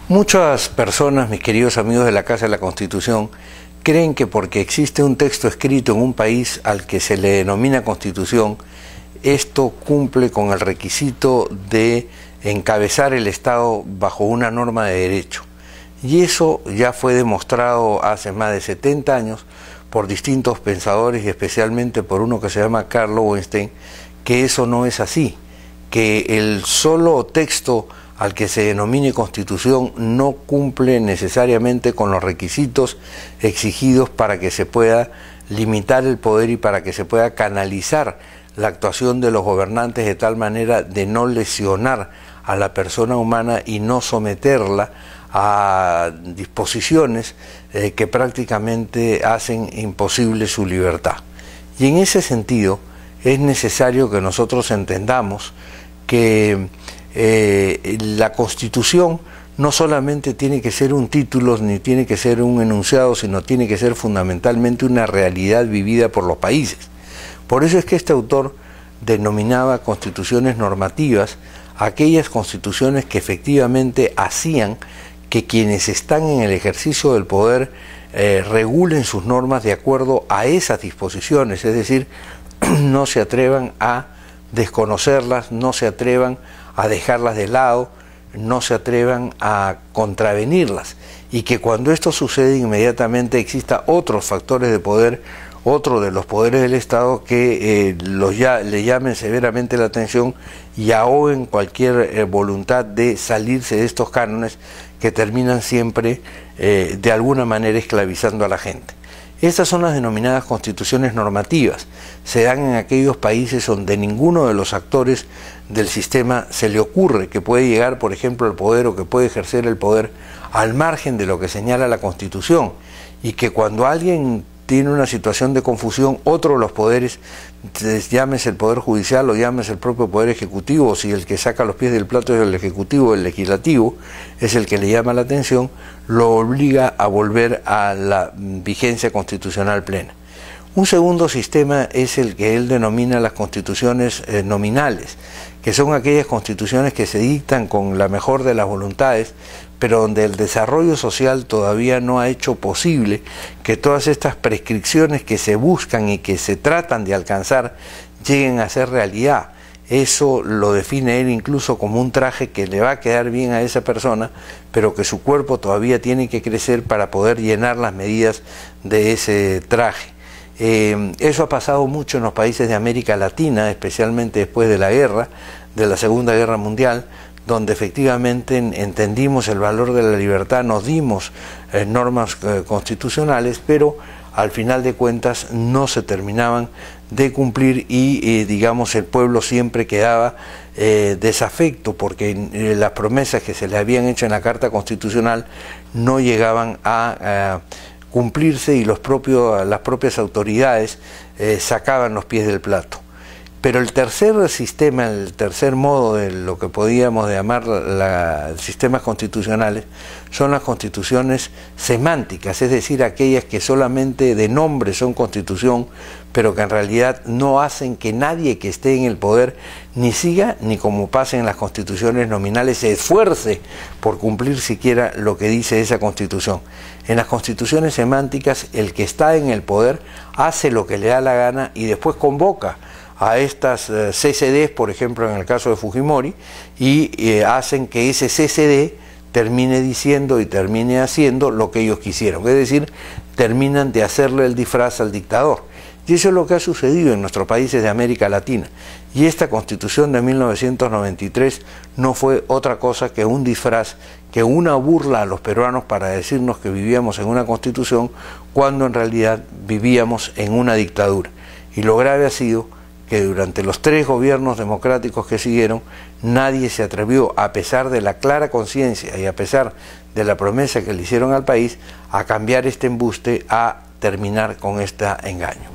Muchas personas, mis queridos amigos de la Casa de la Constitución, creen que porque existe un texto escrito en un país al que se le denomina Constitución, esto cumple con el requisito de encabezar el Estado bajo una norma de derecho. Y eso ya fue demostrado hace más de 70 años por distintos pensadores y especialmente por uno que se llama Karl Lowenstein, que eso no es así, que el solo texto al que se denomine Constitución no cumple necesariamente con los requisitos exigidos para que se pueda limitar el poder y para que se pueda canalizar la actuación de los gobernantes de tal manera de no lesionar a la persona humana y no someterla a disposiciones que prácticamente hacen imposible su libertad. Y en ese sentido es necesario que nosotros entendamos que la Constitución no solamente tiene que ser un título ni tiene que ser un enunciado, sino tiene que ser fundamentalmente una realidad vivida por los países. Por eso es que este autor denominaba constituciones normativas aquellas constituciones que efectivamente hacían que quienes están en el ejercicio del poder regulen sus normas de acuerdo a esas disposiciones, es decir, no se atrevan a desconocerlas, no se atrevan a dejarlas de lado, no se atrevan a contravenirlas, y que cuando esto sucede inmediatamente exista otros factores de poder, otro de los poderes del Estado que le llamen severamente la atención y ahoguen cualquier voluntad de salirse de estos cánones que terminan siempre de alguna manera esclavizando a la gente. Estas son las denominadas constituciones normativas. Se dan en aquellos países donde ninguno de los actores del sistema se le ocurre que puede llegar, por ejemplo, al poder o que puede ejercer el poder al margen de lo que señala la Constitución, y que cuando alguien tiene una situación de confusión, otro de los poderes, llámese el Poder Judicial o llámese el propio Poder Ejecutivo, o si el que saca los pies del plato es el Ejecutivo o el Legislativo, es el que le llama la atención, lo obliga a volver a la vigencia constitucional plena. Un segundo sistema es el que él denomina las constituciones nominales, que son aquellas constituciones que se dictan con la mejor de las voluntades, pero donde el desarrollo social todavía no ha hecho posible que todas estas prescripciones que se buscan y que se tratan de alcanzar lleguen a ser realidad. Eso lo define él incluso como un traje que le va a quedar bien a esa persona, pero que su cuerpo todavía tiene que crecer para poder llenar las medidas de ese traje. Eso ha pasado mucho en los países de América Latina, especialmente después de la guerra, de la Segunda Guerra Mundial, donde efectivamente entendimos el valor de la libertad, nos dimos normas constitucionales, pero al final de cuentas no se terminaban de cumplir y digamos el pueblo siempre quedaba desafecto porque las promesas que se le habían hecho en la Carta Constitucional no llegaban a cumplirse y las propias autoridades sacaban los pies del plato. Pero el tercer sistema, el tercer modo de lo que podíamos llamar sistemas constitucionales, son las constituciones semánticas, es decir, aquellas que solamente de nombre son constitución, pero que en realidad no hacen que nadie que esté en el poder ni siga, ni como pasa en las constituciones nominales, se esfuerce por cumplir siquiera lo que dice esa constitución. En las constituciones semánticas, el que está en el poder hace lo que le da la gana y después convoca a estas CCDs, por ejemplo en el caso de Fujimori, y hacen que ese CCD termine diciendo y termine haciendo lo que ellos quisieron, es decir, terminan de hacerle el disfraz al dictador. Y eso es lo que ha sucedido en nuestros países de América Latina. Y esta Constitución de 1993 no fue otra cosa que un disfraz, que una burla a los peruanos para decirnos que vivíamos en una Constitución cuando en realidad vivíamos en una dictadura. Y lo grave ha sido que durante los 3 gobiernos democráticos que siguieron, nadie se atrevió, a pesar de la clara conciencia y a pesar de la promesa que le hicieron al país, a cambiar este embuste, a terminar con este engaño.